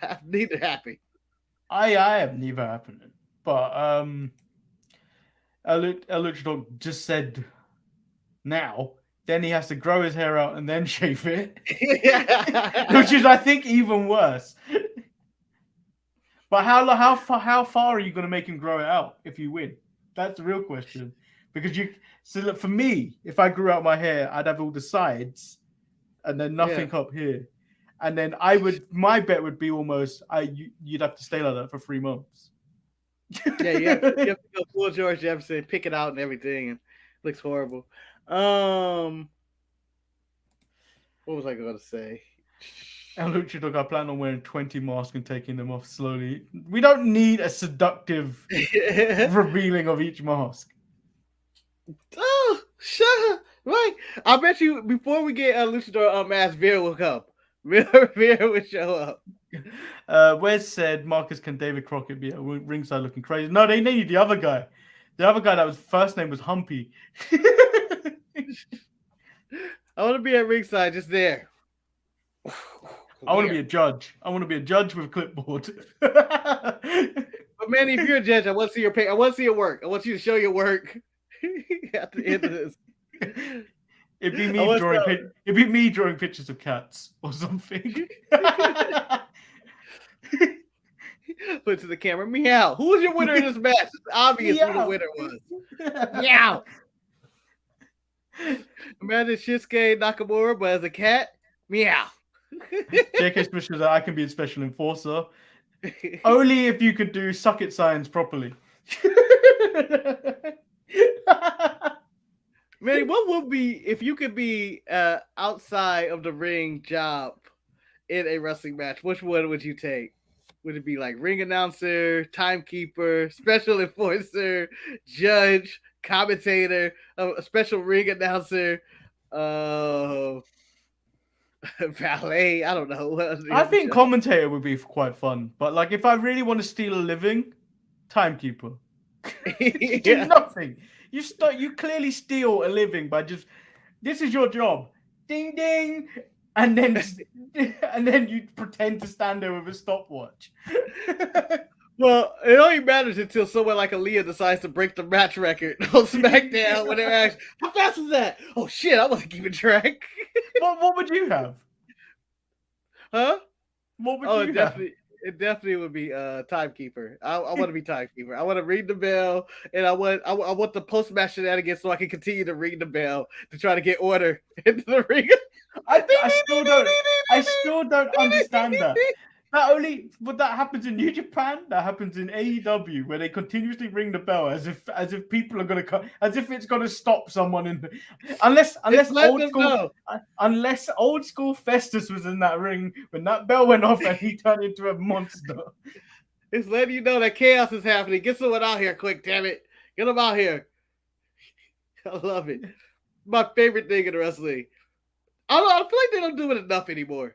have neither happy. I have neither happening, but Luchador just said now. Then he has to grow his hair out and then shave it, which is, I think, even worse. But how far are you going to make him grow it out if you win? That's the real question. Because look, for me, if I grew out my hair, I'd have all the sides and then nothing up here, and then my bet would be almost you'd have to stay like that for 3 months. Yeah, you have to go full George Jefferson, pick it out and everything, and it looks horrible. What was I going to say? And Luchador, I plan on wearing 20 masks and taking them off slowly. We don't need a seductive revealing of each mask. Oh, shut up. Right. I bet you before we get Luchador unmasked, Veer will come. Veer will show up. Wes said, Marcus, can David Crockett be at ringside looking crazy? No, they needed the other guy. The other guy that was first name was Humpy. I want to be at ringside, just there. I want to be a judge. I want to be a judge with a clipboard. But Manny, if you're a judge, I want to see your pay. I want to see your work. I want you to show your work at the end of this. It'd be me drawing pictures of cats or something. Put it to the camera. Meow. Who was your winner in this match? It's obvious who the winner was. Meow. Imagine Shinsuke Nakamura, but as a cat, meow. JK Smith says I can be a special enforcer. Only if you could do suck it signs properly. Man, what would be if you could be outside of the ring job in a wrestling match? Which one would you take? Would it be like ring announcer, timekeeper, special enforcer, judge, commentator, a special ring announcer, valet? I don't know. I think commentator would be quite fun, but like if I really want to steal a living, timekeeper. Do nothing. You clearly steal a living by just this is your job. Ding ding. And then you pretend to stand there with a stopwatch. Well, it only matters until someone like Aaliyah decides to break the match record on SmackDown when they're asked, how fast is that? Oh shit, I wasn't keeping track. What would you have? Huh? What would you have? It definitely would be timekeeper. I want to be timekeeper. I want to ring the bell, and I want the post-match shenanigans so I can continue to ring the bell to try to get order into the ring. I still don't understand that. That happens in New Japan, that happens in AEW, where they continuously ring the bell as if people are gonna come, as if it's gonna stop someone in the, unless old school Festus was in that ring when that bell went off and he turned into a monster. It's letting you know that chaos is happening. Get someone out here quick, damn it. Get them out here. I love it. My favorite thing in wrestling. I feel like they don't do it enough anymore.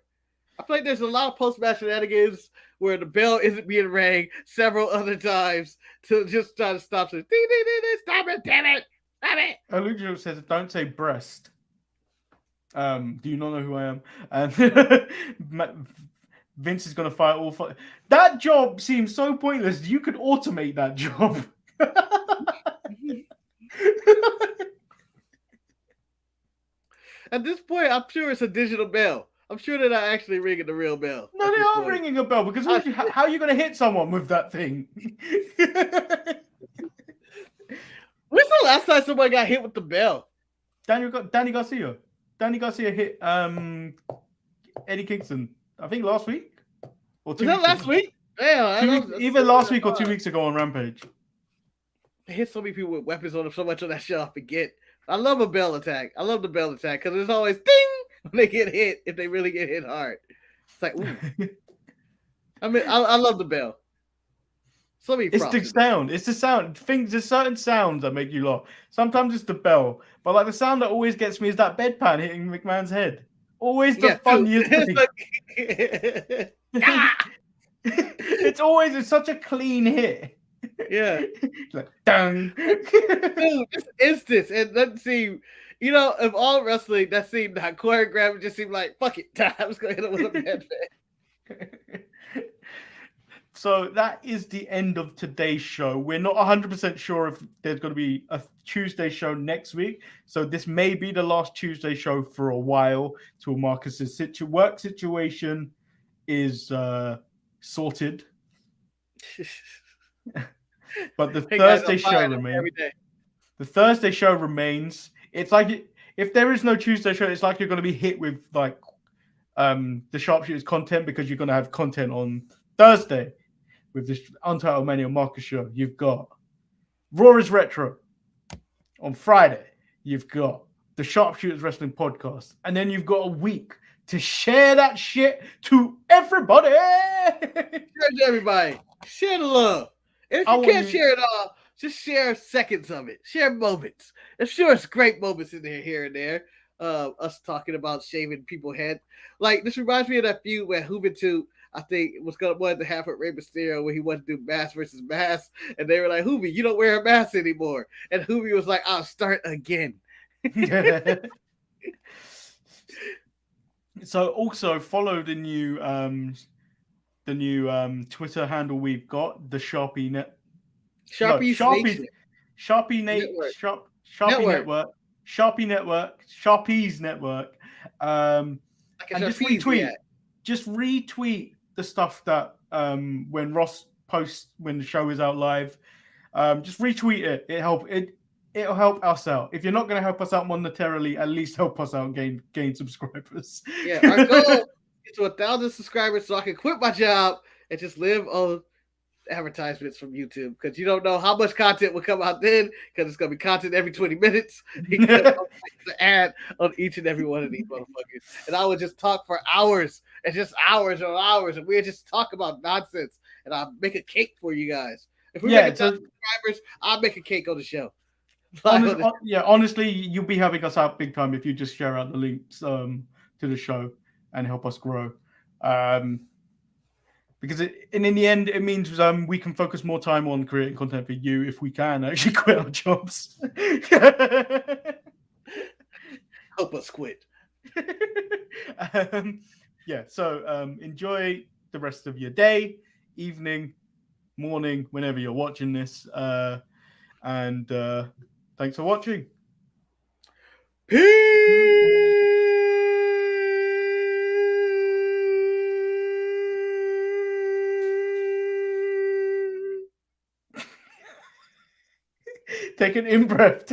I feel like there's a lot of post-match shenanigans where the bell isn't being rang several other times to just try to stop it. Ding, ding, ding, ding, stop it, damn it, stop it. Alugio says, don't say breast. Do you not know who I am? And Vince is going to fight all five. That job seems so pointless. You could automate that job. At this point, I'm sure it's a digital bell. I'm sure they're not actually ringing the real bell. No, they are ringing a bell because how are you going to hit someone with that thing? When's the last time somebody got hit with the bell? Danny Garcia. Danny Garcia hit Eddie Kingston, I think last week. Or Was that last week? Yeah, either last week or 2 weeks ago on Rampage. They hit so many people with weapons on them so much on that show I forget. I love a bell attack. I love the bell attack because there's always ding when they get hit if they really get hit hard. It's like, ooh. I mean, I love the bell. So many it's the sound. It's the sound. There's certain sounds that make you laugh. Sometimes it's the bell, but like the sound that always gets me is that bedpan hitting McMahon's head. Always the funniest thing. It's such a clean hit. Yeah. Like, dang. Dude, it's instant. It doesn't seem, of all wrestling, that seemed not choreographed. It just seemed like, fuck it. I was going to hit him with a bedpan. So that is the end of today's show. We're not 100% sure if there's going to be a Tuesday show next week. So this may be the last Tuesday show for a while till Marcus's work situation is sorted. But the Thursday show remains. The Thursday show remains. It's like if there is no Tuesday show, it's like you're going to be hit with like the Sharpshooters content because you're going to have content on Thursday. With this Untitled Mania Marcus show, you've got Raw is Retro. On Friday, you've got the Sharpshooters Wrestling Podcast. And then you've got a week to share that shit to everybody. Share to everybody. Share the love. And if you can't share it all, just share seconds of it. Share moments. I'm sure it's great moments in there here and there. Us talking about shaving people's head. Like, this reminds me of that feud where Juventud, I think, wanted to have it Rey Mysterio where he wanted to do mask versus mask. And they were like, Juvi, you don't wear a mask anymore. And Juvi was like, I'll start again. So also follow the new Twitter handle we've got, the Sharpie Network. Sharpie's Network. And just retweet the stuff that when Ross posts when the show is out live, just retweet it. It'll help us out. If you're not going to help us out monetarily, at least help us out gain subscribers. Yeah, our goal is to 1,000 subscribers so I can quit my job and just live on advertisements from YouTube, because you don't know how much content will come out then, because it's going to be content every 20 minutes. You can the ad on each and every one of these motherfuckers. And I would just talk for hours and just hours and hours, and we'd just talk about nonsense, and I'll make a cake for you guys. If we make 1,000 subscribers, I'll make a cake on the show. Honestly, you'll be having us out big time if you just share out the links to the show and help us grow. Because in the end, it means we can focus more time on creating content for you if we can actually quit our jobs. Help us quit. So enjoy the rest of your day, evening, morning, whenever you're watching this. And thanks for watching. Peace. Take an in-breath.